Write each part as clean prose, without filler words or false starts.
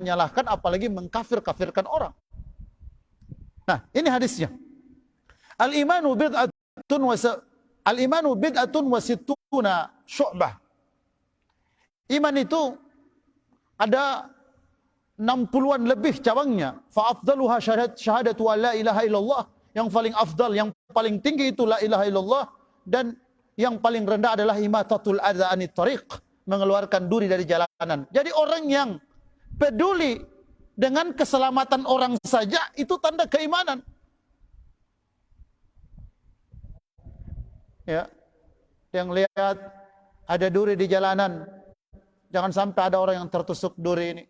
menyalahkan, apalagi mengkafir-kafirkan orang. Nah, ini hadisnya. Al-imanu bid'atun wa sittuna syu'bah. Iman itu ada 60-an lebih cabangnya. Fa afdaluha syahadatu an la ilaha illallah. Yang paling afdal, yang paling tinggi itu la ilaha illallah, dan yang paling rendah adalah imatatul adza anit tariq, mengeluarkan duri dari jalanan. Jadi orang yang peduli dengan keselamatan orang saja itu tanda keimanan. Ya. Yang lihat ada duri di jalanan, jangan sampai ada orang yang tertusuk duri ini.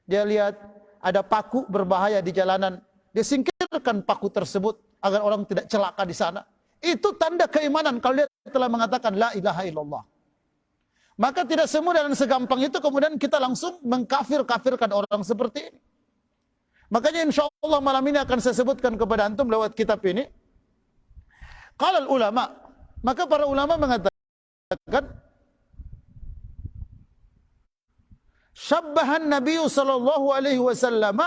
Dia lihat ada paku berbahaya di jalanan, dia singkirkan paku tersebut agar orang tidak celaka di sana. Itu tanda keimanan kalau dia telah mengatakan la ilaha illallah. Maka tidak semudah dan segampang itu kemudian kita langsung mengkafir-kafirkan orang seperti ini. Makanya insyaallah malam ini akan saya sebutkan kepada antum lewat kitab ini. Qala ulama, maka para ulama mengatakan syabbahan Nabi sallallahu alaihi wasallam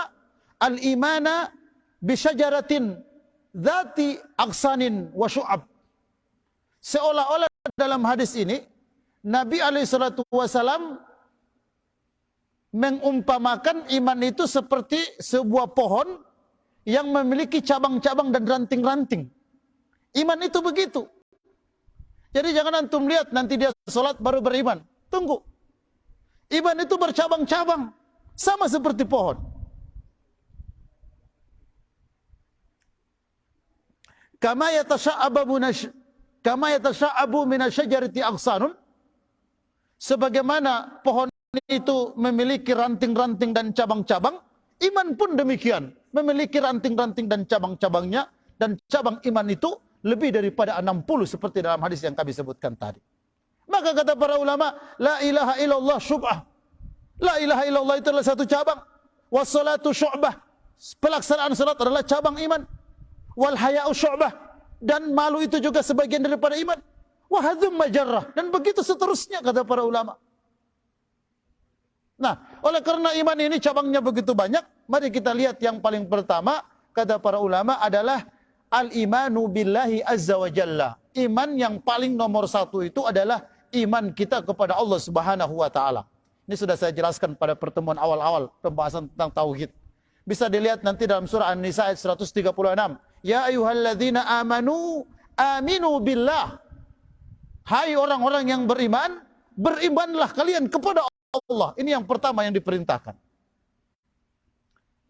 al-imana bi syajaratin dzati aqsanin wa syu'ab. Seolah-olah dalam hadis ini Nabi alaihi salatu wasallam mengumpamakan iman itu seperti sebuah pohon yang memiliki cabang-cabang dan ranting-ranting. Iman itu begitu. Jadi jangan antum lihat nanti dia salat baru beriman. Tunggu. Iman itu bercabang-cabang, sama seperti pohon. Kama yatasha'abu minasyajarati aqsanun, sebagaimana pohon itu memiliki ranting-ranting dan cabang-cabang, iman pun demikian, memiliki ranting-ranting dan cabang-cabangnya, dan cabang iman itu lebih daripada 60 seperti dalam hadis yang kami sebutkan tadi. Maka kata para ulama, la ilaha illallah syub'ah. La ilaha illallah itu adalah satu cabang. Wassalatu syu'bah. Pelaksanaan salat adalah cabang iman. Wal haya'u syu'bah. Dan malu itu juga sebagian daripada iman. Wahadzum majarrah. Dan begitu seterusnya kata para ulama. Nah, oleh karena iman ini cabangnya begitu banyak, mari kita lihat yang paling pertama kata para ulama adalah al-imanu billahi azza wa jalla. Iman yang paling nomor satu itu adalah iman kita kepada Allah Subhanahu wa taala. Ini sudah saya jelaskan pada pertemuan awal-awal pembahasan tentang tauhid. Bisa dilihat nanti dalam surah An-Nisa ayat 136. Ya ayyuhalladzina amanu aminu billah. Hai orang-orang yang beriman, berimanlah kalian kepada Allah. Ini yang pertama yang diperintahkan.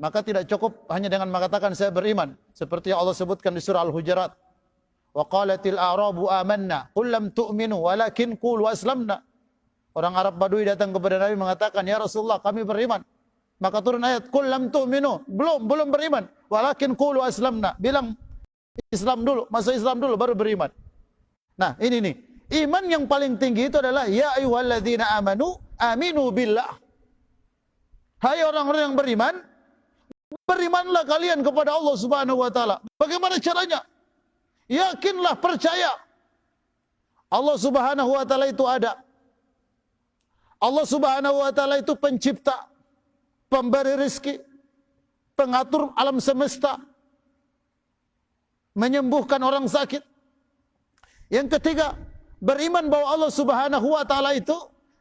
Maka tidak cukup hanya dengan mengatakan saya beriman, seperti yang Allah sebutkan di surah Al-Hujurat. Wa qalatil a'rabu amanna qul lam tu'minu walakin qulu aslamna. Orang Arab Badui datang kepada Nabi mengatakan, "Ya Rasulullah, kami beriman." Maka turun ayat, "Qul lam tu'minu." Belum beriman. Walakin qulu aslamna. Bilang Islam dulu, masuk Islam dulu baru beriman. Nah, ini nih. Iman yang paling tinggi itu adalah ya ayyuhalladzina amanu aminu billah. Hai orang-orang yang beriman, berimanlah kalian kepada Allah Subhanahu wa taala. Bagaimana caranya? Yakinlah, percaya. Allah Subhanahu wa taala itu ada. Allah Subhanahu wa taala itu pencipta, pemberi rezeki, pengatur alam semesta, menyembuhkan orang sakit. Yang ketiga, beriman bahwa Allah Subhanahu wa taala itu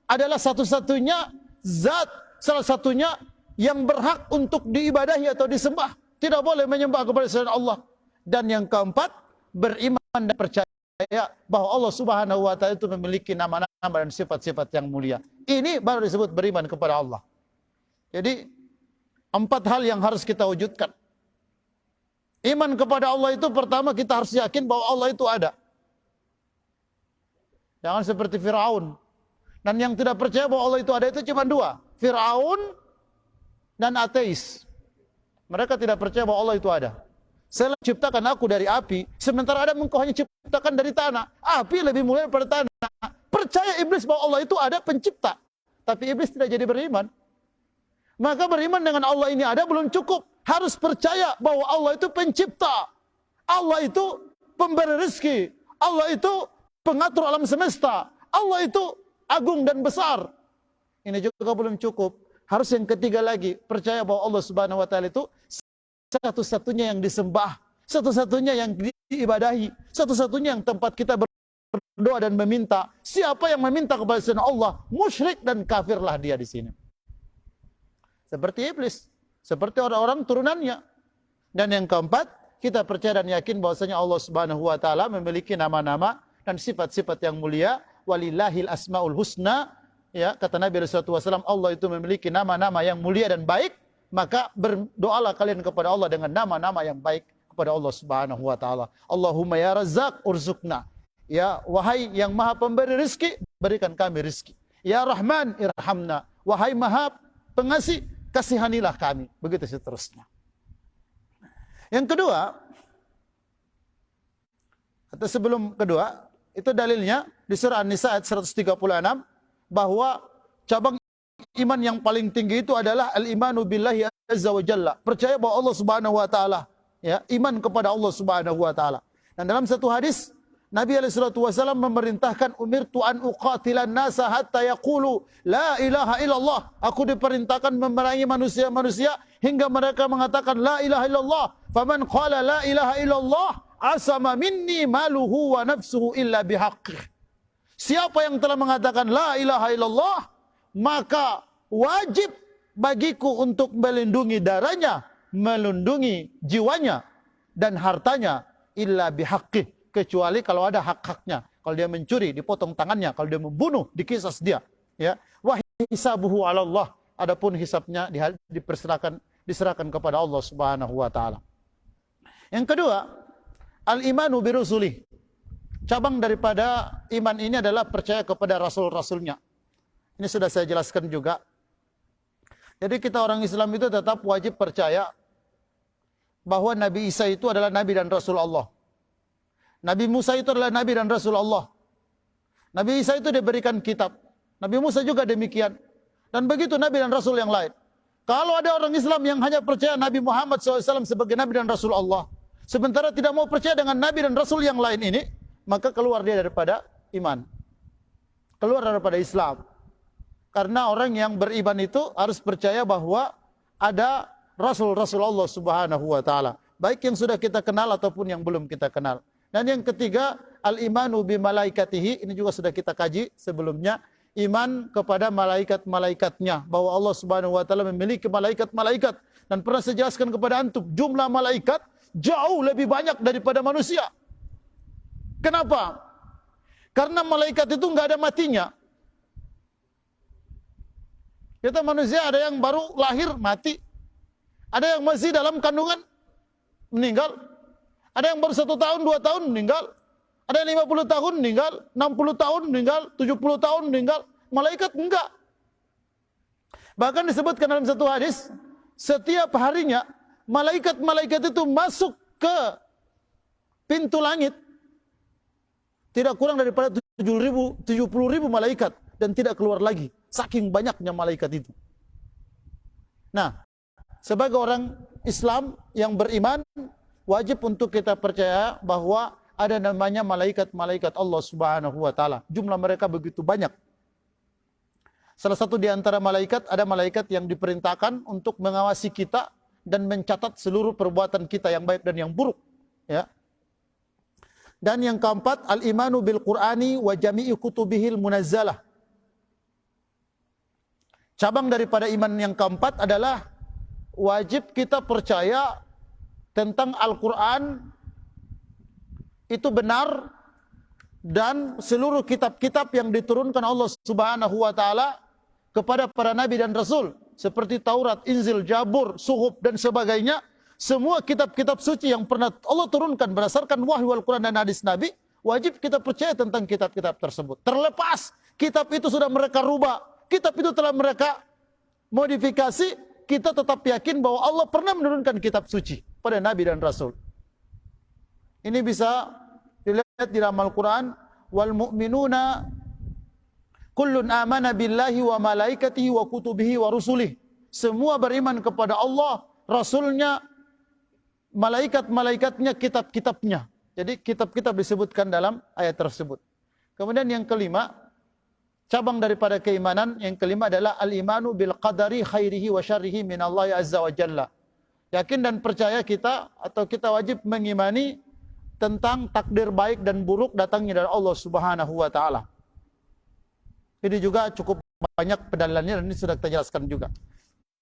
adalah satu-satunya zat, salah satunya yang berhak untuk diibadahi atau disembah. Tidak boleh menyembah kepada selain Allah. Dan yang keempat, beriman dan percaya bahwa Allah Subhanahu wa taala itu memiliki nama-nama dan sifat-sifat yang mulia. Ini baru disebut beriman kepada Allah. Jadi 4 hal yang harus kita wujudkan. Iman kepada Allah itu pertama kita harus yakin bahwa Allah itu ada. Jangan seperti Firaun. Dan yang tidak percaya bahwa Allah itu ada itu cuma 2, Firaun dan ateis. Mereka tidak percaya bahwa Allah itu ada. Saya ciptakan aku dari api, sementara Adam engkau hanya ciptakan dari tanah. Api lebih mulia daripada tanah. Percaya iblis bahwa Allah itu ada pencipta, tapi iblis tidak jadi beriman. Maka beriman dengan Allah ini ada belum cukup. Harus percaya bahwa Allah itu pencipta. Allah itu pemberi rezeki. Allah itu pengatur alam semesta. Allah itu agung dan besar. Ini juga belum cukup. Harus yang ketiga lagi, percaya bahwa Allah Subhanahu wa taala itu satu-satunya yang disembah, satu-satunya yang diibadahi, satu-satunya yang tempat kita berdoa dan meminta. Siapa yang meminta kepada selain Allah, musyrik dan kafirlah dia di sini. Seperti iblis, seperti orang-orang turunannya. Dan yang keempat, kita percaya dan yakin bahwasanya Allah Subhanahu wa taala memiliki nama-nama dan sifat-sifat yang mulia. Walillahil asmaul husna. Ya, kata Nabi sallallahu alaihi wasallam, Allah itu memiliki nama-nama yang mulia dan baik, maka berdoalah kalian kepada Allah dengan nama-nama yang baik kepada Allah Subhanahu wa taala. Allahumma ya Razzaq urzukna. Ya, wahai yang Maha Pemberi rezeki, berikan kami rezeki. Ya Rahman irhamna. Wahai Maha Pengasih, kasihanilah kami. Begitu seterusnya. Yang kedua, atau sebelum kedua, itu dalilnya di surah An-Nisa ayat 136, bahwa cabang iman yang paling tinggi itu adalah al-imanu billahi azza wa jalla. Percaya bahwa Allah Subhanahu wa taala, ya, iman kepada Allah Subhanahu wa taala. Dan dalam satu hadis Nabi SAW memerintahkan, umirtu an uqatilan nasa hatta yaqulu la ilaha illallah. Aku diperintahkan memerangi manusia-manusia hingga mereka mengatakan la ilaha illallah. Faman qala la ilaha illallah asama minni maluhu wa nafsuhu illa bihaqqih. Siapa yang telah mengatakan la ilaha illallah, maka wajib bagiku untuk melindungi darahnya, melindungi jiwanya dan hartanya, illa bihaqqih, kecuali kalau ada hak-haknya. Kalau dia mencuri, dipotong tangannya. Kalau dia membunuh, dikisas dia. Ya, wa hisabuhu 'ala Allah. Adapun hisabnya diserahkan kepada Allah Subhanahu wa taala. Yang kedua, al-imanu birusulih. Cabang daripada iman ini adalah percaya kepada rasul-rasulnya. Ini sudah saya jelaskan juga. Jadi kita orang Islam itu tetap wajib percaya bahwa Nabi Isa itu adalah Nabi dan Rasul Allah. Nabi Musa itu adalah Nabi dan Rasul Allah. Nabi Isa itu diberikan kitab. Nabi Musa juga demikian. Dan begitu Nabi dan Rasul yang lain. Kalau ada orang Islam yang hanya percaya Nabi Muhammad SAW sebagai Nabi dan Rasul Allah, sementara tidak mau percaya dengan Nabi dan Rasul yang lain ini, maka keluar dia daripada iman. Keluar daripada Islam. Karena orang yang beriman itu harus percaya bahwa ada Rasul-Rasul Allah Subhanahu wa taala, baik yang sudah kita kenal ataupun yang belum kita kenal. Dan yang ketiga, al-imanu bi malaikatihi, ini juga sudah kita kaji sebelumnya, iman kepada malaikat-malaikatnya, bahwa Allah Subhanahu wa taala memiliki malaikat-malaikat, dan pernah saya jelaskan kepada antum, jumlah malaikat jauh lebih banyak daripada manusia. Kenapa? Karena malaikat itu nggak ada matinya. Kita manusia ada yang baru lahir mati, ada yang masih dalam kandungan meninggal, ada yang baru 1 tahun 2 tahun meninggal, ada yang 50 tahun meninggal, 60 tahun meninggal, 70 tahun meninggal. Malaikat enggak. Bahkan disebutkan dalam satu hadis, setiap harinya malaikat-malaikat itu masuk ke pintu langit tidak kurang daripada 70.000 malaikat, dan tidak keluar lagi, saking banyaknya malaikat itu. Nah, sebagai orang Islam yang beriman, wajib untuk kita percaya bahwa ada namanya malaikat-malaikat Allah Subhanahu wa taala. Jumlah mereka begitu banyak. Salah satu di antara malaikat, ada malaikat yang diperintahkan untuk mengawasi kita dan mencatat seluruh perbuatan kita yang baik dan yang buruk, ya. Dan yang keempat, al-imanu bil Qur'ani wa jami'i kutubihil munazzalah. Cabang daripada iman yang keempat adalah wajib kita percaya tentang Al-Quran itu benar, dan seluruh kitab-kitab yang diturunkan Allah Subhanahu wa taala kepada para nabi dan rasul, seperti Taurat, Injil, Zabur, Suhuf dan sebagainya. Semua kitab-kitab suci yang pernah Allah turunkan berdasarkan wahyu Al-Quran dan hadis Nabi, wajib kita percaya tentang kitab-kitab tersebut. Terlepas kitab itu sudah mereka rubah, kitab itu telah mereka modifikasi, kita tetap yakin bahwa Allah pernah menurunkan kitab suci pada Nabi dan Rasul. Ini bisa dilihat di dalam Al-Quran, wal mu'minuna kullun amana billahi wa malaikatihi wa kutubihi wa rusulih. Semua beriman kepada Allah, Rasulnya, malaikat-malaikatnya, kitab-kitabnya. Jadi kitab-kitab disebutkan dalam ayat tersebut. Kemudian yang kelima, cabang daripada keimanan yang kelima adalah al-imanu bil qadari khairihi wa syarrihi min Allah azza wa jalla. Yakin dan percaya kita atau kita wajib mengimani tentang takdir baik dan buruk datangnya dari Allah Subhanahu wa taala. Ini juga cukup banyak pendalilannya dan ini sudah kita jelaskan juga.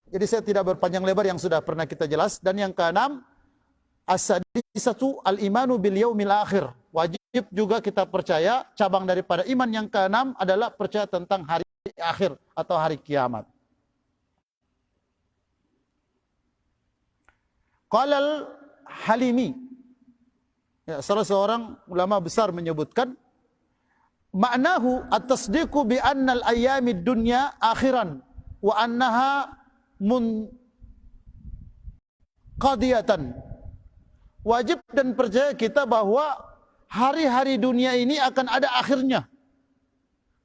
Jadi saya tidak berpanjang lebar yang sudah pernah kita jelas. Dan yang keenam, as-sadisatu al-imanu bil yaumil akhir. Wajib juga kita percaya, cabang daripada iman yang keenam adalah percaya tentang hari akhir atau hari kiamat. Qala al-Halimi, ya, salah seorang ulama besar menyebutkan, maknahu at-tasdiqu bi anna al-ayyamid dunya akhiran wa annaha munqadiyatan. Wajib dan percaya kita bahwa hari-hari dunia ini akan ada akhirnya.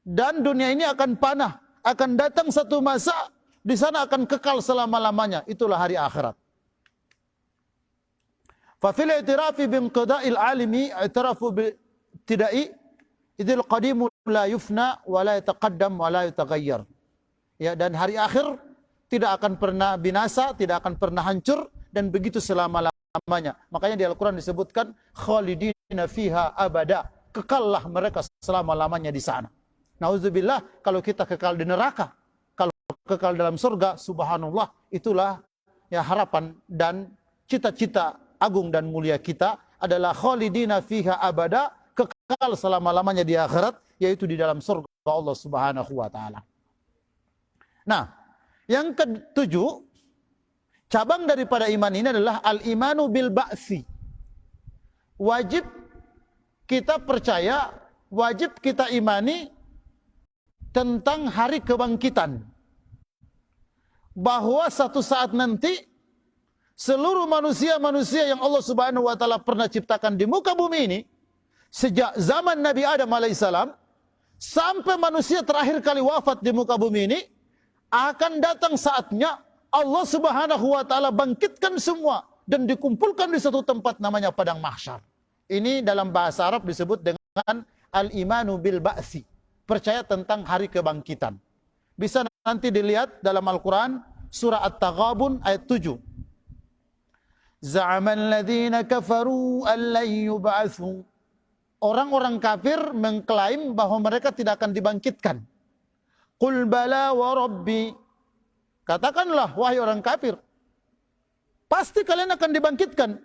Dan dunia ini akan panah, akan datang satu masa di sana akan kekal selama-lamanya. Itulah hari akhirat. Fa fil i'tirafi bi inqida'il alimi i'tirafu bi tidai idil qadimu la yufna wa la yataqaddam wa la yataghayyar. Ya, dan hari akhir tidak akan pernah binasa, tidak akan pernah hancur dan begitu selama-lamanya. Makanya di Al-Qur'an disebutkan khalidina fiha abada. Kekallah mereka selama-lamanya di sana. Nauzubillah kalau kita kekal di neraka, kalau kekal dalam surga, subhanallah, itulah ya harapan dan cita-cita agung dan mulia kita adalah khalidina fiha abada, kekal selama-lamanya di akhirat, yaitu di dalam surga Allah Subhanahu wa taala. Nah, yang ketujuh, cabang daripada iman ini adalah al-imanu bil ba'si. Wajib kita percaya, wajib kita imani tentang hari kebangkitan. Bahwa satu saat nanti seluruh manusia-manusia yang Allah Subhanahu wa taala pernah ciptakan di muka bumi ini, sejak zaman Nabi Adam alaihissalam sampai manusia terakhir kali wafat di muka bumi ini, akan datang saatnya Allah Subhanahu wa taala bangkitkan semua dan dikumpulkan di satu tempat namanya padang mahsyar. Ini dalam bahasa Arab disebut dengan al-imanu bil ba'si. Percaya tentang hari kebangkitan. Bisa nanti dilihat dalam Al-Qur'an surah At-Taghabun ayat 7. Za'amal ladzina kafaru an lan yub'atsu. Orang-orang kafir mengklaim bahwa mereka tidak akan dibangkitkan. Qul bala wa rabbi. Katakanlah wahai orang kafir, pasti kalian akan dibangkitkan.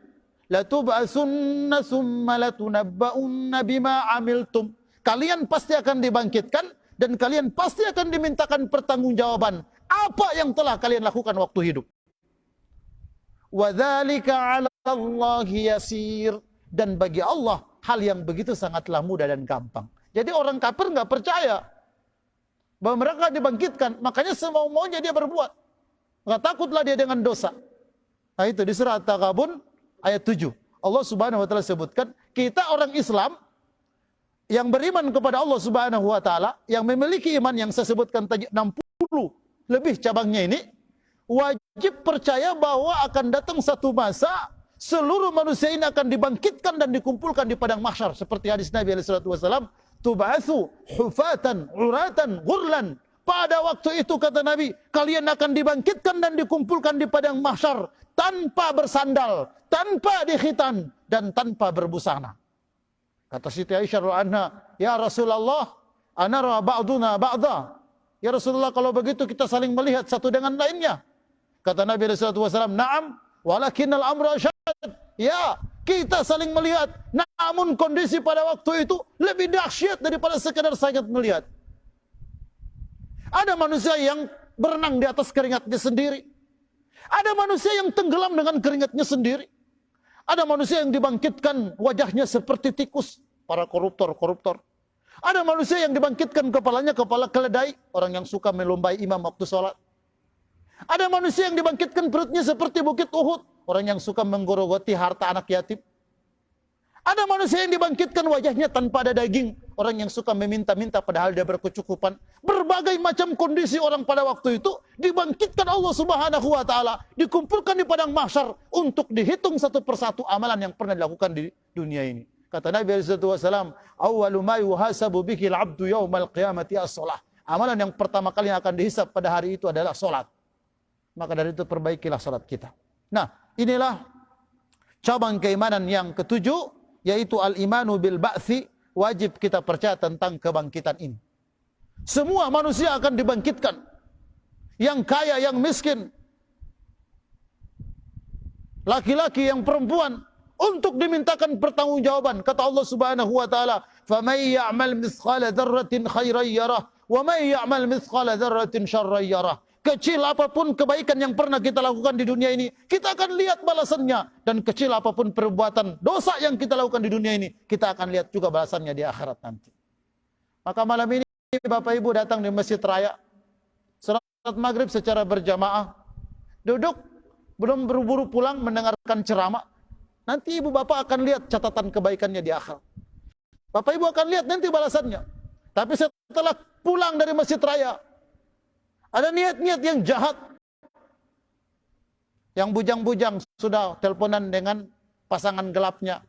La tub'atsunna summa latunabba'unna bima amiltum. Kalian pasti akan dibangkitkan dan kalian pasti akan dimintakan pertanggungjawaban apa yang telah kalian lakukan waktu hidup. Wa dzalika 'ala Allahi yasir. Dan bagi Allah hal yang begitu sangatlah mudah dan gampang. Jadi orang kafir enggak percaya bahwa mereka dibangkitkan, makanya semau-maunya dia berbuat. Enggak takutlah dia dengan dosa. Nah itu di surah At-Taghabun ayat 7. Allah Subhanahu wa taala sebutkan, kita orang Islam yang beriman kepada Allah Subhanahu wa taala, yang memiliki iman yang saya sebutkan tadi 60 lebih cabangnya ini, wajib percaya bahwa akan datang satu masa seluruh manusia ini akan dibangkitkan dan dikumpulkan di padang mahsyar seperti hadis Nabi sallallahu alaihi wasallam, tub'atsu hufatan uratan ghurlan. Pada waktu itu kata Nabi, kalian akan dibangkitkan dan dikumpulkan di padang mahsyar tanpa bersandal, tanpa dikhitan dan tanpa berbusana. Kata Siti Aisyah radhiyallahu anha, ya Rasulullah, anara ba'duna ba'dha. Ya Rasulullah, kalau begitu kita saling melihat satu dengan lainnya. Kata Nabi sallallahu alaihi wasallam, "Na'am, walakinnal amru asyad." Ya, kita saling melihat, namun kondisi pada waktu itu lebih dahsyat daripada sekedar sangat melihat. Ada manusia yang berenang di atas keringatnya sendiri. Ada manusia yang tenggelam dengan keringatnya sendiri. Ada manusia yang dibangkitkan wajahnya seperti tikus, para koruptor. Ada manusia yang dibangkitkan kepalanya kepala keledai, orang yang suka melombai imam waktu sholat. Ada manusia yang dibangkitkan perutnya seperti bukit Uhud, orang yang suka menggorogoti harta anak yatim. Ada manusia yang dibangkitkan wajahnya tanpa ada daging, orang yang suka meminta-minta padahal dia berkecukupan. Berbagai macam kondisi orang pada waktu itu dibangkitkan Allah Subhanahu wa taala, dikumpulkan di padang mahsyar untuk dihitung satu persatu amalan yang pernah dilakukan di dunia ini. Kata Nabi sallallahu alaihi wasallam, "Awwalu ma yuhasabu bihi al-'abdu yaumal qiyamati as-shalah." Amalan yang pertama kali yang akan dihisab pada hari itu adalah salat. Maka dari itu perbaikilah salat kita. Nah, inilah cabang keimanan yang ketujuh, yaitu al-imanu bil ba'tsi. Wajib kita percaya tentang kebangkitan ini. Semua manusia akan dibangkitkan. Yang kaya, yang miskin, laki-laki, yang perempuan, untuk dimintakan pertanggungjawaban. Kata Allah Subhanahu wa taala, "Faman ya'mal mithqala dzarratin khairan yarah, wa man ya'mal mithqala dzarratin syarran yarah." Kecil apapun kebaikan yang pernah kita lakukan di dunia ini, kita akan lihat balasannya. Dan kecil apapun perbuatan dosa yang kita lakukan di dunia ini, kita akan lihat juga balasannya di akhirat nanti. Maka malam ini Bapak Ibu datang di Masjid Raya, salat maghrib secara berjamaah, duduk, belum buru-buru pulang mendengarkan ceramah. Nanti ibu bapak akan lihat catatan kebaikannya di akhirat. Bapak ibu akan lihat nanti balasannya. Tapi setelah pulang dari Masjid Raya, ada niat-niat yang jahat. Yang bujang-bujang sudah teleponan dengan pasangan gelapnya.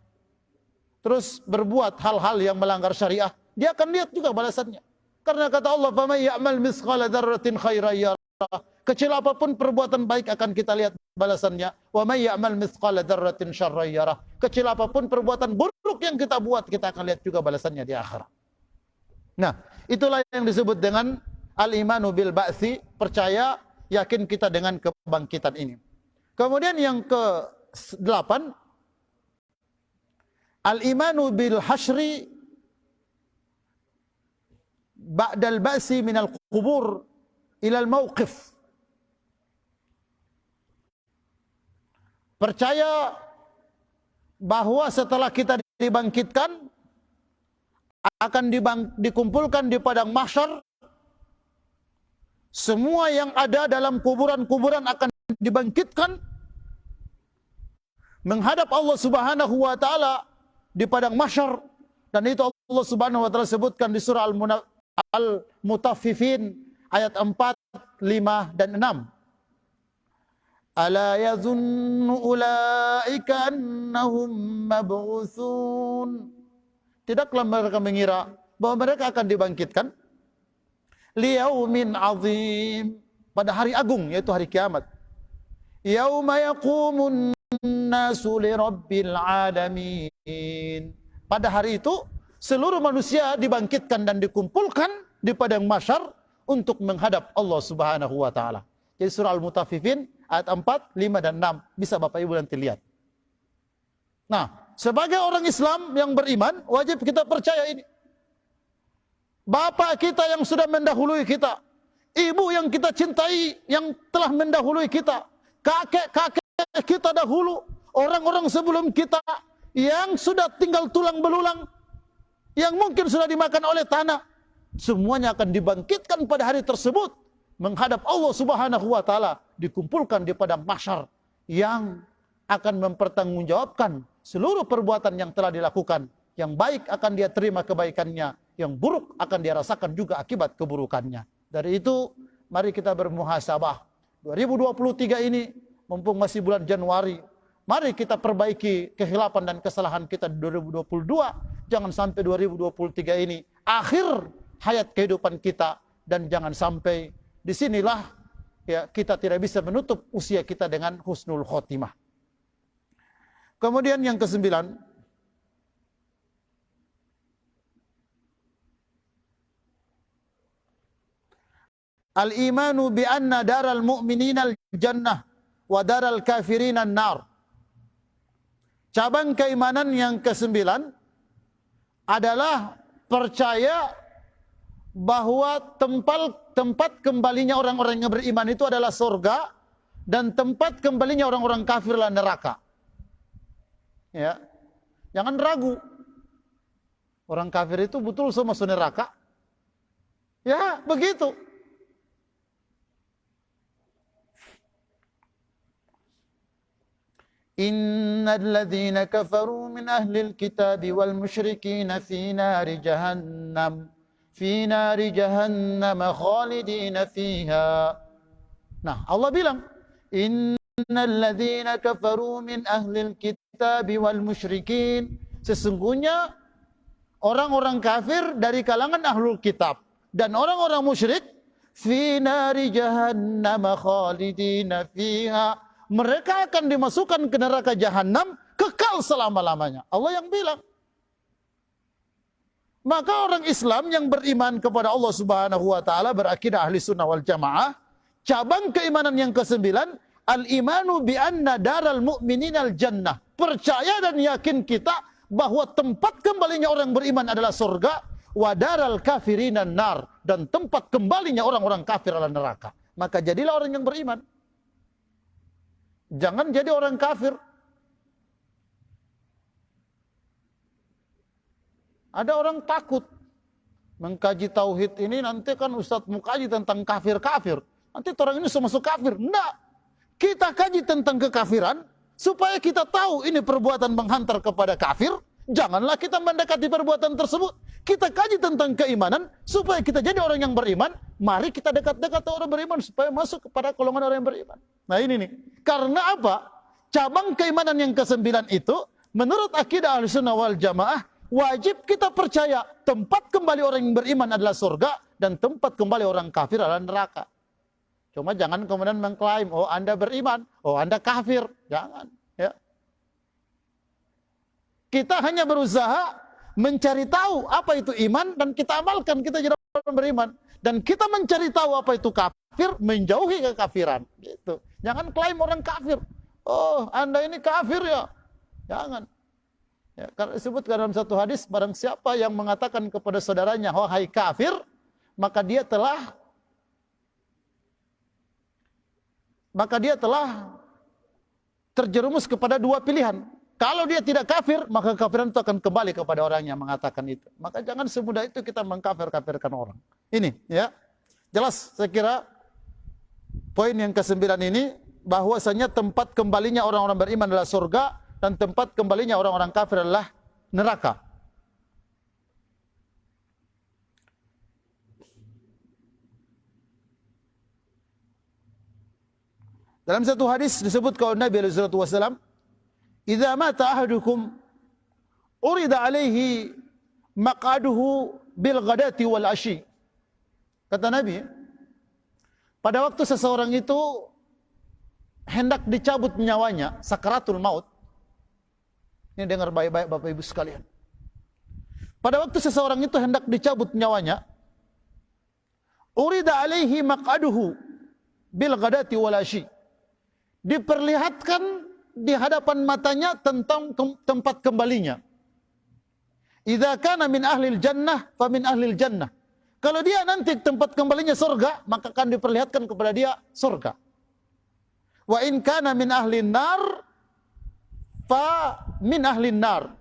Terus berbuat hal-hal yang melanggar syariah. Dia akan lihat juga balasannya. Karena kata Allah, "Faman ya'mal mithqala dzarratin khairan yarah." Kecil apapun perbuatan baik akan kita lihat balasannya. "Wa may ya'mal mithqala dzarratin syarran yarah." Kecil apapun perbuatan buruk yang kita buat, kita akan lihat juga balasannya di akhirat. Nah, itulah yang disebut dengan al-imanu bil ba'tsi, percaya, yakin kita dengan kebangkitan ini. Kemudian yang ke-8, al-imanu bil hasyri ba'dal ba'si minal qubur ilal mauqif. Percaya bahwa setelah kita dibangkitkan, akan dikumpulkan di padang mahsyar. Semua yang ada dalam kuburan-kuburan akan dibangkitkan menghadap Allah Subhanahu wa taala di padang mahsyar. Dan itu Allah Subhanahu wa taala sebutkan di surah Al-Mutaffifin ayat 4, 5 dan 6. Ala yazunnu ulaika annahum mab'utsun. Tidaklah mereka mengira bahwa mereka akan dibangkitkan liyaumin azim, pada hari agung, yaitu hari kiamat. Yauma yaqumun nasu lirabbil alamin. Pada hari itu seluruh manusia dibangkitkan dan dikumpulkan di padang mahsyar untuk menghadap Allah Subhanahu wa taala. Jadi surah Al-Mutaffifin ayat 4, 5 dan 6 bisa Bapak Ibu nanti lihat. Nah, sebagai orang Islam yang beriman, wajib kita percaya ini. Bapak kita yang sudah mendahului kita, ibu yang kita cintai yang telah mendahului kita, kakek-kakek kita dahulu, orang-orang sebelum kita yang sudah tinggal tulang belulang, yang mungkin sudah dimakan oleh tanah, semuanya akan dibangkitkan pada hari tersebut menghadap Allah Subhanahu wa taala, dikumpulkan di padang mahsyar yang akan mempertanggungjawabkan seluruh perbuatan yang telah dilakukan. Yang baik akan dia terima kebaikannya, yang buruk akan dia rasakan juga akibat keburukannya. Dari itu, mari kita bermuhasabah. 2023 ini, mumpung masih bulan Januari, mari kita perbaiki kehilapan dan kesalahan kita di 2022. Jangan sampai 2023 ini akhir hayat kehidupan kita, dan jangan sampai disinilah ya kita tidak bisa menutup usia kita dengan husnul khotimah. Kemudian yang ke-9, al-imanu bi anna daral mu'minina al-jannah wa daral kafirina an-nar. Cabang keimanan yang ke-9 adalah percaya bahwa tempat kembalinya orang-orang yang beriman itu adalah surga, dan tempat kembalinya orang-orang kafir adalah neraka. Ya. Jangan ragu. Orang kafir itu betul semua masuk neraka. Ya, begitu. Innal ladzina kafaru min ahlil kitabi wal musyrikin fi nari jahannam khalidina fiha. Nah, Allah bilang, innal ladzina kafaru min ahlil kitabi wal musyrikin, sesungguhnya orang-orang kafir dari kalangan ahlul kitab Dan orang-orang musyrik fi nari jahannam khalidina fiha, mereka akan dimasukkan ke neraka jahanam kekal selama-lamanya. Allah yang bilang. Maka orang Islam yang beriman kepada Allah Subhanahu wa taala, berakidah ahli sunnah wal jamaah, cabang keimanan yang ke-9, al-imanu bi anna daral mu'minin al-jannah. Percaya dan yakin kita bahwa tempat kembalinya orang beriman adalah surga, wa daral kafirin nar, dan tempat kembalinya orang-orang kafir adalah neraka. Maka jadilah orang yang beriman. Jangan jadi orang kafir. Ada orang takut mengkaji tauhid ini, nanti kan Ustadz mau kaji tentang kafir-kafir. Nanti orang ini masuk kafir. Enggak. Kita kaji tentang kekafiran supaya kita tahu ini perbuatan menghantar kepada kafir. Janganlah kita mendekati perbuatan tersebut. Kita kaji tentang keimanan supaya kita jadi orang yang beriman. Mari kita dekat-dekat orang beriman supaya masuk kepada golongan orang yang beriman. Nah ini nih. Karena apa? Cabang keimanan yang ke-9 itu menurut akidah Ahlussunnah wal Jamaah, wajib kita percaya tempat kembali orang yang beriman adalah surga dan tempat kembali orang kafir adalah neraka. Cuma jangan kemudian mengklaim, oh Anda beriman, oh Anda kafir. Jangan. Ya. Kita hanya berusaha mencari tahu apa itu iman dan kita amalkan, kita jadi orang beriman. Dan kita mencari tahu apa itu kafir, menjauhi kekafiran. Gitu. Jangan klaim orang kafir. Oh Anda ini kafir ya. Jangan. Ya, karena disebutkan dalam satu hadis, barang siapa yang mengatakan kepada saudaranya, wahai kafir, maka dia telah terjerumus kepada dua pilihan. Kalau dia tidak kafir, maka kekafiran itu akan kembali kepada orang yang mengatakan itu. Maka jangan semudah itu kita mengkafir-kafirkan orang. Ini ya. Jelas saya kira poin yang ke-9 ini, bahwasanya tempat kembalinya orang-orang beriman adalah surga dan tempat kembalinya orang-orang kafir adalah neraka. Dalam satu hadis disebutkan oleh Nabi sallallahu alaihi wasallam, "Idza mata ahadukum urida alaihi maq'aduhu bil ghadati wal ashi." Kata Nabi, pada waktu seseorang itu hendak dicabut nyawanya, sakaratul maut. Ini dengar baik-baik Bapak Ibu sekalian. Pada waktu seseorang itu hendak dicabut nyawanya, urida alaihi maq'aduhu bil ghadati wal ashi. Diperlihatkan di hadapan matanya tentang tempat kembalinya. Idza kana min ahlil jannah fa min ahlil jannah. Kalau dia nanti tempat kembalinya surga, maka akan diperlihatkan kepada dia surga. Wa in kana min ahlin nar fa min ahlin nar.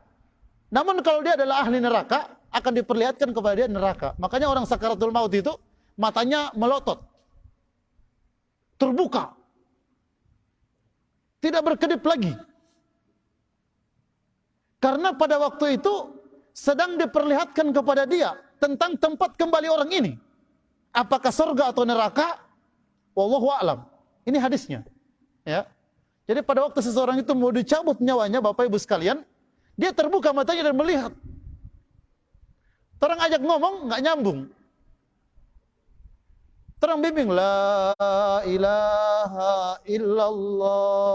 Namun kalau dia adalah ahli neraka, akan diperlihatkan kepada dia neraka. Makanya orang sakaratul maut itu matanya melotot, terbuka, tidak berkedip lagi. Karena pada waktu itu sedang diperlihatkan kepada dia tentang tempat kembali orang ini. Apakah surga atau neraka? Wallahu a'lam. Ini hadisnya. Ya. Jadi pada waktu seseorang itu mau dicabut nyawanya, Bapak Ibu sekalian, dia terbuka matanya dan melihat. Orang ajak ngomong, nggak nyambung. Terang bimbing, la ilaha illallah.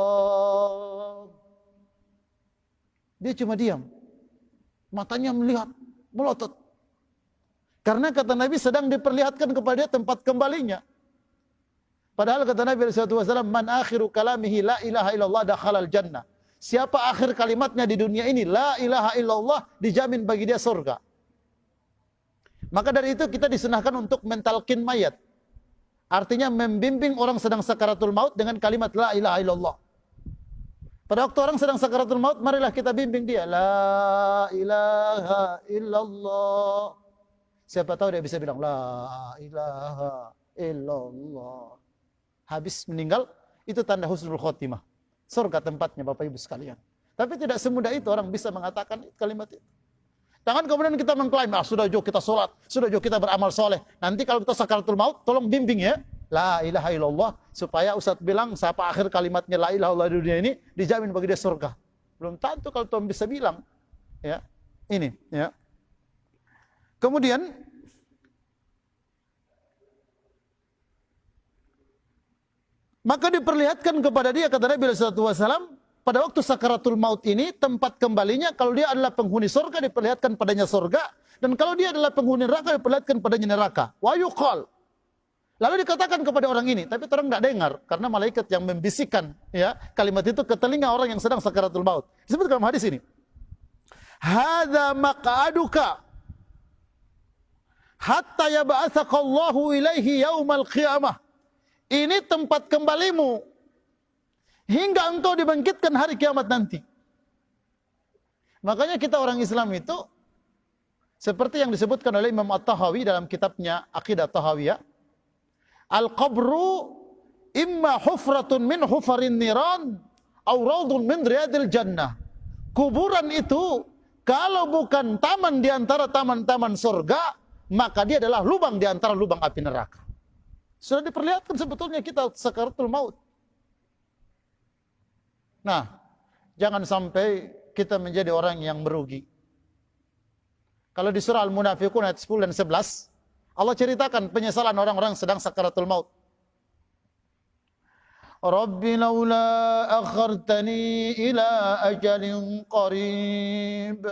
Dia cuma diam. Matanya melihat, melotot. Karena kata Nabi sedang diperlihatkan kepada dia tempat kembalinya. Padahal kata Nabi SAW, man akhiru kalamihi la ilaha illallah dakhalal jannah. Siapa akhir kalimatnya di dunia ini, la ilaha illallah, dijamin bagi dia surga. Maka dari itu kita disunahkan untuk mentalkin mayat. Artinya membimbing orang sedang sakaratul maut dengan kalimat la ilaha illallah. Pada waktu orang sedang sakaratul maut, marilah kita bimbing dia. La ilaha illallah. Siapa tahu dia bisa bilang la ilaha illallah. Habis meninggal, itu tanda husnul khotimah. Surga tempatnya Bapak Ibu sekalian. Tapi tidak semudah itu orang bisa mengatakan kalimat itu. Jangan kemudian kita mengklaim, sudah jauh kita sholat, sudah jauh kita beramal soleh. Nanti kalau kita sakaratul maut, tolong bimbing ya. La ilaha illallah. Supaya Ustaz bilang, siapa akhir kalimatnya la ilaha illallah di dunia ini, dijamin bagi dia surga. Belum tentu kalau Tuhan bisa bilang. Ya, ini. Ya. Kemudian, Maka diperlihatkan kepada dia, kata Nabi SAW, pada waktu sakaratul maut ini, tempat kembalinya, kalau dia adalah penghuni surga, diperlihatkan padanya surga. Dan kalau dia adalah penghuni neraka, diperlihatkan padanya neraka. Wa yuqal. Lalu dikatakan kepada orang ini, tapi orang tidak dengar, karena malaikat yang membisikkan ya kalimat itu ke telinga orang yang sedang sakaratul maut. Disebut dalam hadis ini. Hadza maq'aduka hatta yab'atsakallahu ilaihi yaumal qiyamah. Ini tempat kembalimu hingga engkau dibangkitkan hari kiamat nanti. Makanya kita orang Islam itu seperti yang disebutkan oleh Imam At-Tahawi dalam kitabnya Aqidah Tahawiyah, al-qabru imma hufratun min hufarin niran aw raudun min riyadil jannah. Kuburan itu kalau bukan taman di antara taman-taman surga, maka dia adalah lubang di antara lubang api neraka. Sudah diperlihatkan sebetulnya kita sakaratul maut. Nah, jangan sampai kita menjadi orang yang merugi. Kalau di surah Al-Munafiqun ayat 10 dan 11, Allah ceritakan penyesalan orang-orang sedang sakaratul maut. Rabbi laula akhartani ila ajalin qarib.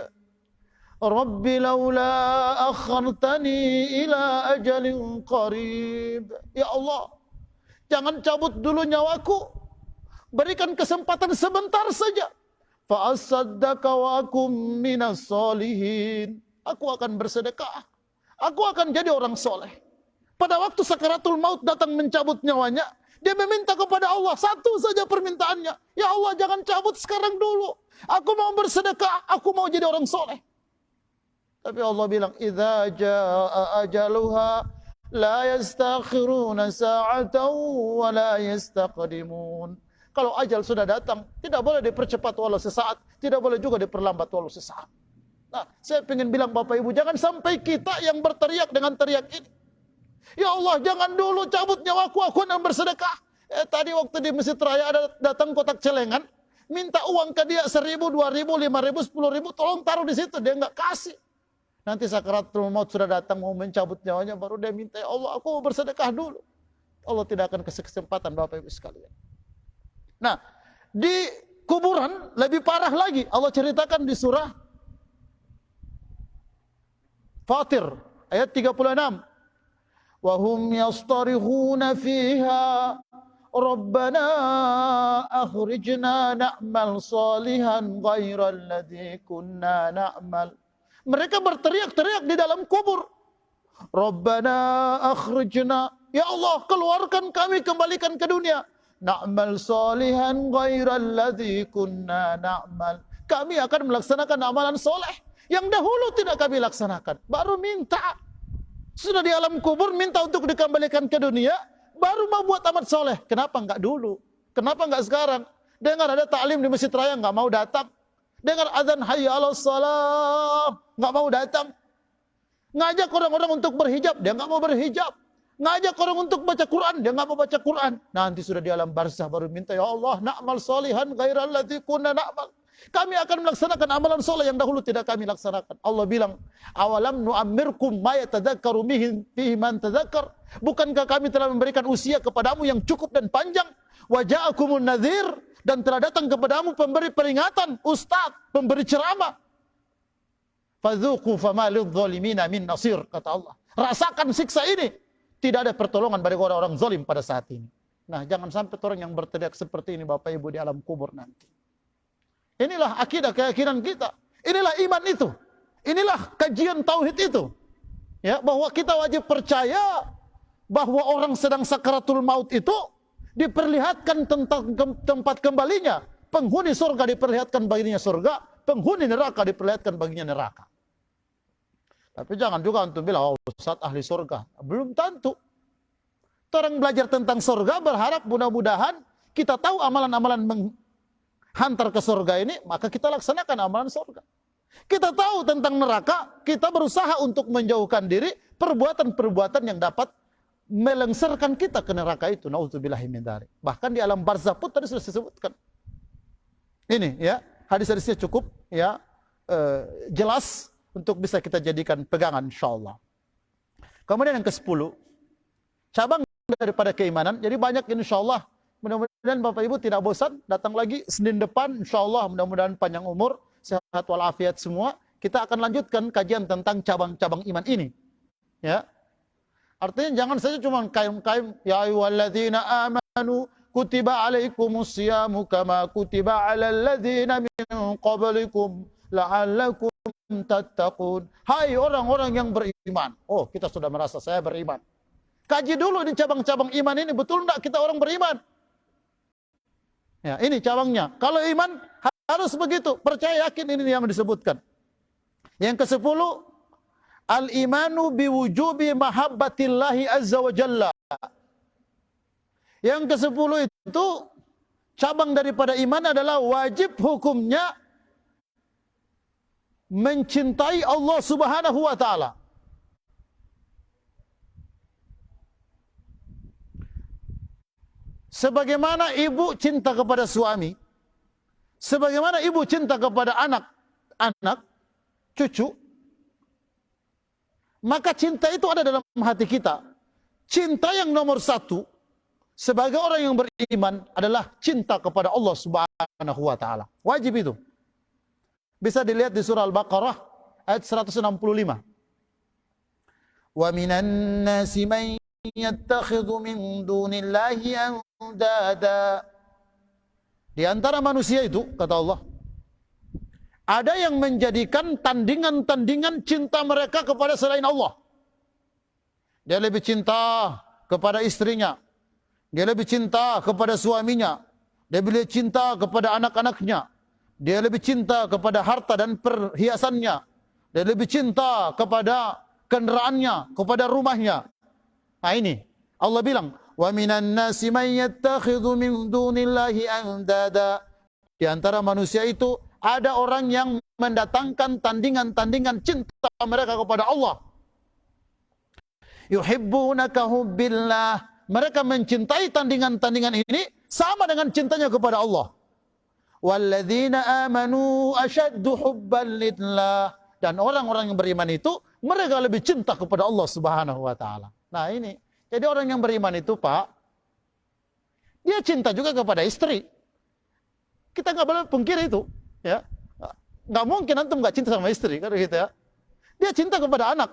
Rabbi laula akhartani ila ajalin qarib. Ya Allah, jangan cabut dulu nyawaku. Berikan kesempatan sebentar saja. Fa asaddaka wa akum minas solihin. Aku akan bersedekah. Aku akan jadi orang soleh. Pada waktu sakaratul maut datang mencabut nyawanya, dia meminta kepada Allah satu saja permintaannya. Ya Allah, jangan cabut sekarang dulu. Aku mau bersedekah, aku mau jadi orang soleh. Tapi Allah bilang, idza jaa ajaluha la yastakhiruna sa'atan wa la yastaqdimun. Kalau ajal sudah datang, tidak boleh dipercepat walau sesaat, tidak boleh juga diperlambat walau sesaat. Nah, saya ingin bilang Bapak Ibu, jangan sampai kita yang berteriak dengan teriak ini. Ya Allah, jangan dulu cabut nyawaku, aku akan bersedekah. Tadi waktu di Masjid Raya ada datang kotak celengan, minta uang ke dia 1.000, 2.000, 5.000, 10.000, tolong taruh di situ, dia enggak kasih. Nanti sakaratul maut sudah datang mau mencabut nyawanya, baru dia minta, ya Allah, aku mau bersedekah dulu. Allah tidak akan kasih kesempatan Bapak Ibu sekalian. Nah, di kuburan lebih parah lagi. Allah ceritakan di surah Fatir ayat 36. Wa hum yastarihuna fiha Rabbana akhrijna na'mal salihan ghairal ladzi kunna na'mal. Mereka berteriak-teriak di dalam kubur. Rabbana akhrijna, ya Allah, keluarkan kami, kembalikan ke dunia. Na'mal salihan ghairal ladzi kunna na'mal. Kami akan melaksanakan amalan soleh yang dahulu tidak kami laksanakan. Baru minta. Sudah di alam kubur minta untuk dikembalikan ke dunia, baru mau buat amal soleh. Kenapa enggak dulu? Kenapa enggak sekarang? Dengar ada taklim di Masjid Raya, enggak mau datang. Dengar azan hayya 'alas shalah, enggak mau datang. Ngajak orang-orang untuk berhijab, dia enggak mau berhijab. Ngajak orang untuk baca Quran, dia enggak mau baca Quran. Nanti sudah di alam barzah baru minta, ya Allah, na'mal salihan ghairal ladzi kunna na'mal. Kami akan melaksanakan amalan soleh yang dahulu tidak kami laksanakan. Allah bilang, awalam nu'ammirkum ma yatadzakkaru fihi man tadzakkar. Bukankah kami telah memberikan usia kepadamu yang cukup dan panjang? Wa ja'akumun nadhir, dan telah datang kepadamu pemberi peringatan, ustaz, pemberi ceramah. Fadzuqu fama lidh-dhalimina min nasir, kata Allah. Rasakan siksa ini. Tidak ada pertolongan bagi orang-orang zalim pada saat ini. Nah, jangan sampai orang yang berteriak seperti ini Bapak Ibu di alam kubur nanti. Inilah akidah keyakinan kita. Inilah iman itu. Inilah kajian tauhid itu. Ya, bahwa kita wajib percaya bahwa orang sedang sakaratul maut itu diperlihatkan tentang tempat kembalinya. Penghuni surga diperlihatkan baginya surga, penghuni neraka diperlihatkan baginya neraka. Tapi jangan juga untuk bilang, oh, Ustaz ahli surga. Belum tentu. Orang belajar tentang surga berharap mudah-mudahan kita tahu amalan-amalan menghantar ke surga ini, maka kita laksanakan amalan surga. Kita tahu tentang neraka, kita berusaha untuk menjauhkan diri perbuatan-perbuatan yang dapat melengsarkan kita ke neraka itu. Nauzubillahi min dzalik. Bahkan di alam barzakh pun tadi sudah disebutkan. Ini ya, hadis-hadisnya cukup ya jelas untuk bisa kita jadikan pegangan insyaallah. Kemudian yang ke-10, cabang daripada keimanan. Jadi banyak insyaallah Mudah-mudahan Bapak Ibu tidak bosan datang lagi Senin depan, insyaallah mudah-mudahan panjang umur, sehat walafiat semua. Kita akan lanjutkan kajian tentang cabang-cabang iman ini. Ya. Artinya jangan saja cuma kaim-kaim ya ayyuhalladzina amanu kutiba alaikumus syiyamu kama kutiba alal ladzina min qablikum la'allakum tattaqun. Hai orang-orang yang beriman. Oh, kita sudah merasa saya beriman. Kaji dulu di cabang-cabang iman ini, betul enggak kita orang beriman? Ya, ini cabangnya. Kalau iman harus begitu, percaya yakin ini yang disebutkan. Yang ke-10, al-imanu biwujubi mahabbatillahi azza wa jalla. Yang ke-10 itu cabang daripada iman adalah wajib hukumnya mencintai Allah Subhanahu wa taala. Sebagaimana ibu cinta kepada suami, sebagaimana ibu cinta kepada anak, cucu, maka cinta itu ada dalam hati kita. Cinta yang nomor satu sebagai orang yang beriman adalah cinta kepada Allah Subhanahu wa taala. Wajib itu. Bisa dilihat di surah Al-Baqarah ayat 165. Wa minan nasi man yattakhidhu min dunillahi andada. Di antara manusia itu, kata Allah, ada yang menjadikan tandingan-tandingan cinta mereka kepada selain Allah. Dia lebih cinta kepada istrinya, dia lebih cinta kepada suaminya, dia lebih cinta kepada anak-anaknya, dia lebih cinta kepada harta dan perhiasannya, dia lebih cinta kepada kendaraannya, kepada rumahnya. Nah ini, Allah bilang, wa minan nasi man yattakhidhu min dunillahi andada. Di antara manusia itu ada orang yang mendatangkan tandingan-tandingan cinta mereka kepada Allah. Yuhibbunaka hubbillah. Mereka mencintai tandingan-tandingan ini sama dengan cintanya kepada Allah. Walladzina amanu ashaddu hubban lillah. Dan orang-orang yang beriman itu mereka lebih cinta kepada Allah Subhanahu wa taala. Nah ini, jadi orang yang beriman itu Pak, dia cinta juga kepada istri. Kita nggak boleh pungkiri itu, ya. Nggak mungkin antum nggak cinta sama istri, kan gitu ya. Dia cinta kepada anak,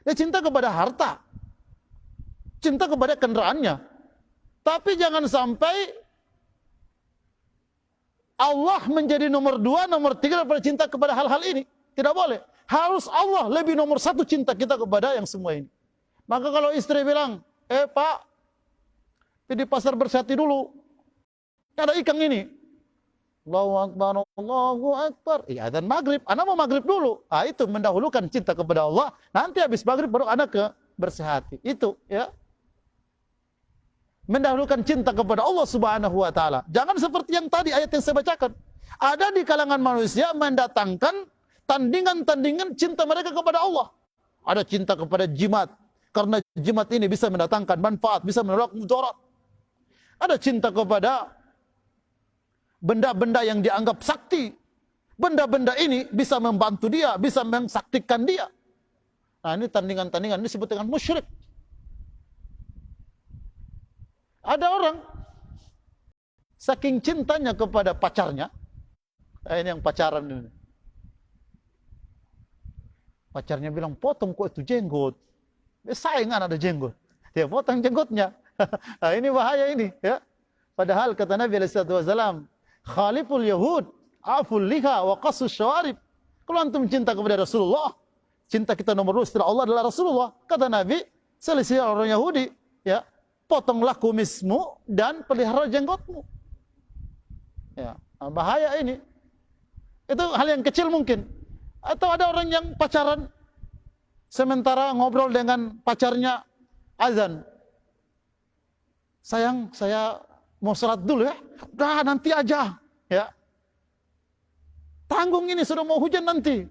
dia cinta kepada harta, cinta kepada kendaraannya. Tapi jangan sampai Allah menjadi nomor 2, nomor 3 daripada cinta kepada hal-hal ini. Tidak boleh. Harus Allah lebih nomor 1 cinta kita kepada yang semua ini. Maka kalau istri bilang, Pak, di pasar bersihati dulu, ada ikan ini. Allahu Akbar, Allahu Akbar. Iya, dan maghrib. Anak mau maghrib dulu. Ah, itu mendahulukan cinta kepada Allah. Nanti habis maghrib baru anak ke bersihati. Itu, ya. Mendahulukan cinta kepada Allah Subhanahu wa taala. Jangan seperti yang tadi ayat yang saya bacakan. Ada di kalangan manusia mendatangkan tandingan-tandingan cinta mereka kepada Allah. Ada cinta kepada jimat, karena jimat ini bisa mendatangkan manfaat, bisa menolak mudarat. Ada cinta kepada benda-benda yang dianggap sakti. Benda-benda ini bisa membantu dia, bisa mensaktikan dia. Nah, ini tandingan-tandingan ini disebut dengan musyrik. Ada orang saking cintanya kepada pacarnya, ini yang pacaran ini. Pacarnya bilang, potong kok itu jenggot. Saingan ada jenggot. Dia potong jenggotnya. Nah, ini bahaya ini. Ya. Padahal kata Nabi SAW, khaliful yahud, aful liha, wa qasus syawarib. Kalau antum cinta kepada Rasulullah, cinta kita nomor 2 setelah Allah adalah Rasulullah. Kata Nabi, selisih orang Yahudi, ya, potonglah kumismu dan pelihara jenggotmu. Ya, nah, bahaya ini. Itu hal yang kecil mungkin. Atau ada orang yang pacaran, sementara ngobrol dengan pacarnya, azan. Sayang, saya mau sholat dulu ya. Udah nanti aja. Ya. Tanggung ini, sudah mau hujan nanti.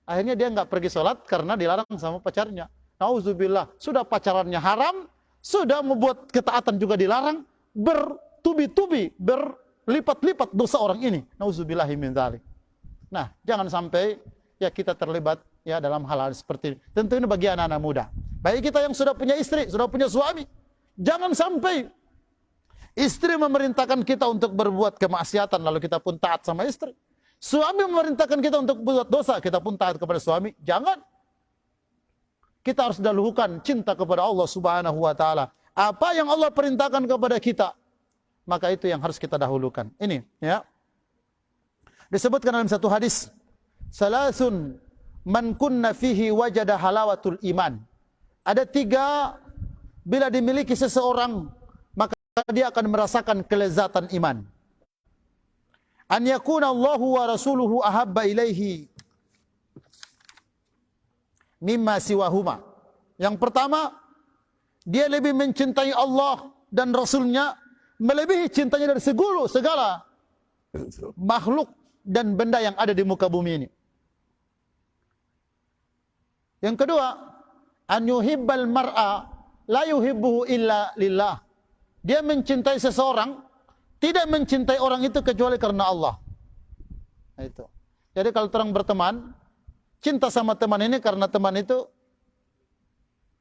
Akhirnya dia nggak pergi sholat karena dilarang sama pacarnya. Nauzubillah, sudah pacarannya haram, sudah membuat ketaatan juga dilarang, bertubi-tubi, berlipat-lipat dosa orang ini. Nauzubillahi min dzalik. Nah, jangan sampai ya kita terlibat ya dalam hal-hal seperti ini. Tentu ini bagi anak-anak muda. Baik kita yang sudah punya istri, sudah punya suami, jangan sampai Istri memerintahkan kita untuk berbuat kemaksiatan, lalu kita pun taat sama istri. Suami memerintahkan kita untuk berbuat dosa, kita pun taat kepada suami. Jangan. Kita harus dahulukan cinta kepada Allah Subhanahu wa taala. Apa yang Allah perintahkan kepada kita, maka itu yang harus kita dahulukan. Ini, ya. Disebutkan dalam satu hadis, salasun man kunna fihi wajada halawatul iman. Ada 3 bila dimiliki seseorang, maka dia akan merasakan kelezatan iman. An yakuna Allahu wa rasuluhu ahabba ilaihi mimma siwahuma. Yang pertama, dia lebih mencintai Allah dan Rasulnya melebihi cintanya dari segala makhluk dan benda yang ada di muka bumi ini. Yang kedua, an yuhibbal mar'a la yuhibbuhu illa lillah. Dia mencintai seseorang, tidak mencintai orang itu kecuali karena Allah. Nah, itu. Jadi kalau orang berteman, cinta sama teman ini karena teman itu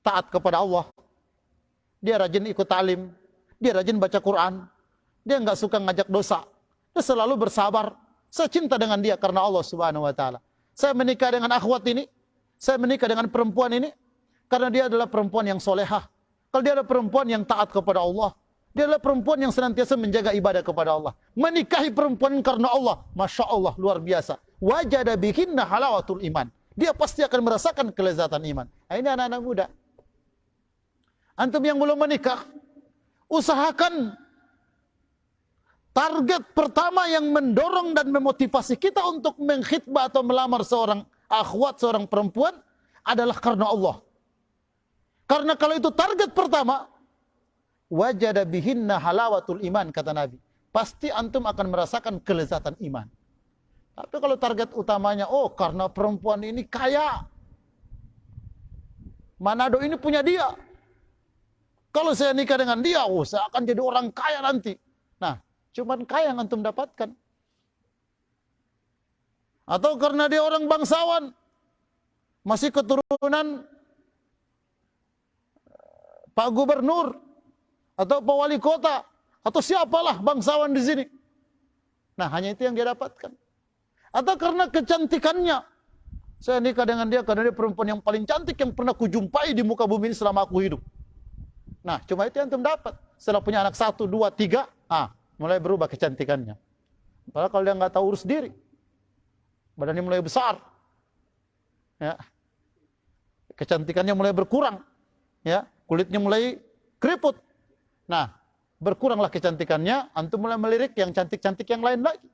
taat kepada Allah. Dia rajin ikut talim, dia rajin baca Quran, dia enggak suka ngajak dosa. Dia selalu bersabar. Saya cinta dengan dia karena Allah Subhanahu wa taala. Saya menikah dengan akhwat ini, saya menikah dengan perempuan ini karena dia adalah perempuan yang solehah. Kalau dia adalah perempuan yang taat kepada Allah, dia adalah perempuan yang senantiasa menjaga ibadah kepada Allah. Menikahi perempuan karena Allah, Masya Allah, luar biasa. Wajada bihinna halawatul iman. Dia pasti akan merasakan kelezatan iman. Nah, ini anak-anak muda. Antum yang belum menikah, usahakan target pertama yang mendorong dan memotivasi kita untuk mengkhitbah atau melamar seorang akhwat, seorang perempuan adalah karena Allah. Karena kalau itu target pertama, wajada bihinna halawatul iman, kata Nabi. Pasti antum akan merasakan kelezatan iman. Tapi kalau target utamanya, oh karena perempuan ini kaya, Manado ini punya dia, kalau saya nikah dengan dia, oh saya akan jadi orang kaya nanti. Nah, cuman kaya yang antum dapatkan. Atau karena dia orang bangsawan, masih keturunan Pak Gubernur, atau Pak Wali Kota, atau siapalah bangsawan di sini. Nah, hanya itu yang dia dapatkan. Atau karena kecantikannya, saya nikah dengan dia karena dia perempuan yang paling cantik yang pernah kujumpai di muka bumi ini selama aku hidup. Nah, cuma itu yang antum dapat. Setelah punya anak 1, 2, 3, mulai berubah kecantikannya. Padahal kalau dia nggak tahu urus diri, badannya mulai besar, ya, kecantikannya mulai berkurang, ya, kulitnya mulai keriput. Nah, berkuranglah kecantikannya, antum mulai melirik yang cantik-cantik yang lain lagi.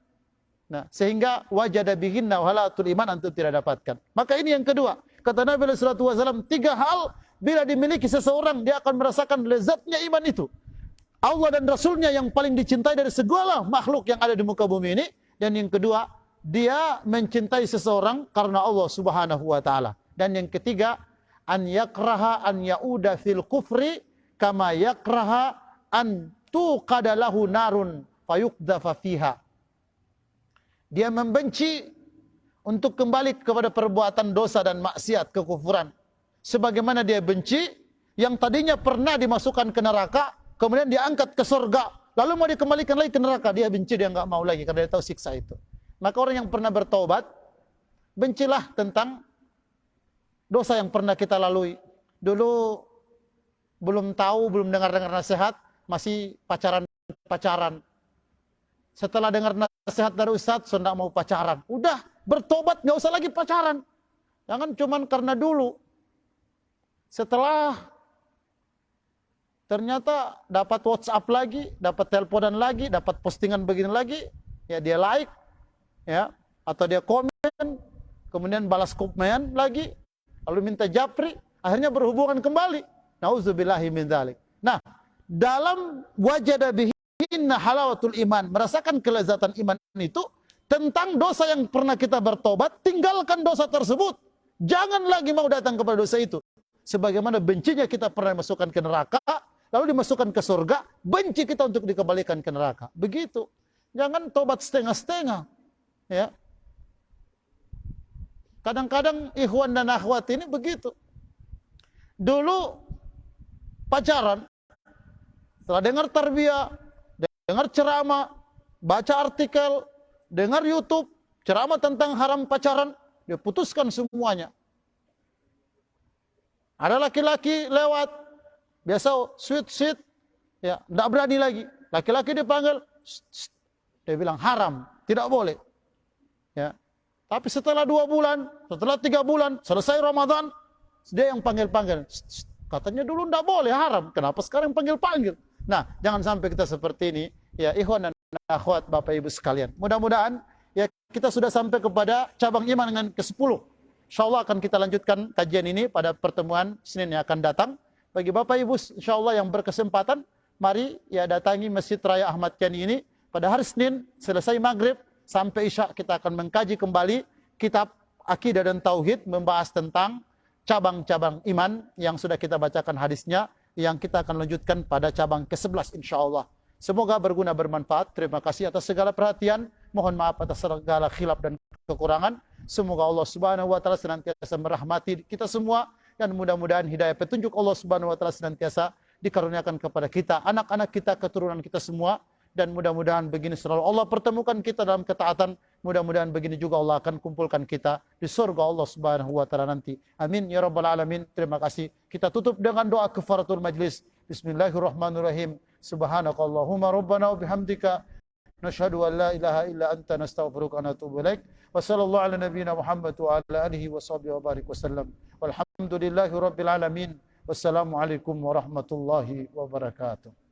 Nah, sehingga wajada bihinna halawatul iman antum tidak dapatkan. Maka ini yang kedua. Kata Nabi sallallahu alaihi wasallam, 3 hal bila dimiliki seseorang dia akan merasakan lezatnya iman itu. Allah dan Rasulnya yang paling dicintai dari segala makhluk yang ada di muka bumi ini. Dan yang kedua, dia mencintai seseorang karena Allah Subhanahu wa taala. Dan yang ketiga, an yakraha an yauda fil kufri kama yakraha an tuqada lahu narun fayuqdhafa fiha. Dia membenci untuk kembali kepada perbuatan dosa dan maksiat, kekufuran. Sebagaimana dia benci yang tadinya pernah dimasukkan ke neraka, kemudian diangkat ke surga, lalu mau dikembalikan lagi ke neraka. Dia benci, dia enggak mau lagi karena dia tahu siksa itu. Maka orang yang pernah bertobat, bencilah tentang dosa yang pernah kita lalui. Dulu belum tahu, belum dengar-dengar nasihat, masih pacaran. Setelah dengar nasihat dari Ustadz, sudah mau pacaran. Udah, bertobat, nggak usah lagi pacaran. Jangan cuman karena dulu. Setelah ternyata dapat WhatsApp lagi, dapat teleponan lagi, dapat postingan begini lagi, ya dia like, ya, atau dia komen, kemudian balas komen lagi, lalu minta japri, akhirnya berhubungan kembali. Nauzubillahi min dzalik. Nah, dalam wajada bihinna halawatul iman, merasakan kelezatan iman itu tentang dosa yang pernah kita bertobat, tinggalkan dosa tersebut. Jangan lagi mau datang kepada dosa itu. Sebagaimana bencinya kita pernah dimasukkan ke neraka, lalu dimasukkan ke surga, benci kita untuk dikembalikan ke neraka. Begitu. Jangan tobat setengah-setengah. Ya. Kadang-kadang ikhwan dan akhwat ini begitu. Dulu pacaran, setelah dengar tarbiyah, dengar ceramah, baca artikel, dengar YouTube, ceramah tentang haram pacaran, dia putuskan semuanya. Ada laki-laki lewat, biasa sweet, ya, tidak berani lagi. Laki-laki dipanggil, dia bilang haram, tidak boleh. Ya. Tapi setelah 2 bulan, setelah 3 bulan, selesai Ramadan, dia yang panggil-panggil. Katanya dulu tidak boleh, haram. Kenapa sekarang panggil-panggil? Nah, jangan sampai kita seperti ini. Ya, ikhwan dan akhwat, Bapak Ibu sekalian. Mudah-mudahan ya kita sudah sampai kepada cabang iman dengan ke-10. InsyaAllah akan kita lanjutkan kajian ini pada pertemuan Senin yang akan datang. Bagi Bapak Ibu insyaAllah yang berkesempatan, mari ya datangi Masjid Raya Ahmad Yani ini pada hari Senin selesai maghrib sampai Isya kita akan mengkaji kembali kitab Akidah dan Tauhid, membahas tentang cabang-cabang iman yang sudah kita bacakan hadisnya, yang kita akan lanjutkan pada cabang ke-11 insyaAllah. Semoga berguna bermanfaat. Terima kasih atas segala perhatian. Mohon maaf atas segala khilaf dan kekurangan. Semoga Allah Subhanahu wa taala senantiasa merahmati kita semua, dan mudah-mudahan hidayah petunjuk Allah Subhanahu wa taala senantiasa dikaruniakan kepada kita, anak-anak kita, keturunan kita semua, dan mudah-mudahan begini selalu Allah pertemukan kita dalam ketaatan. Mudah-mudahan begini juga Allah akan kumpulkan kita di surga Allah Subhanahu wa taala nanti. Amin ya rabbal alamin. Terima kasih. Kita tutup dengan doa kafaratul majlis. Bismillahirrahmanirrahim. Subhanakallahumma rabbana wa bihamdika nashhadu an la ilaha illa anta nastaghfiruka wa natubu ilaik. Wa sallallahu ala nabiyyina Muhammad wa ala alihi wa sahbihi wa barik wasallam. Walhamdulillahi rabbil alamin. Wassalamu alaikum warahmatullahi wabarakatuh.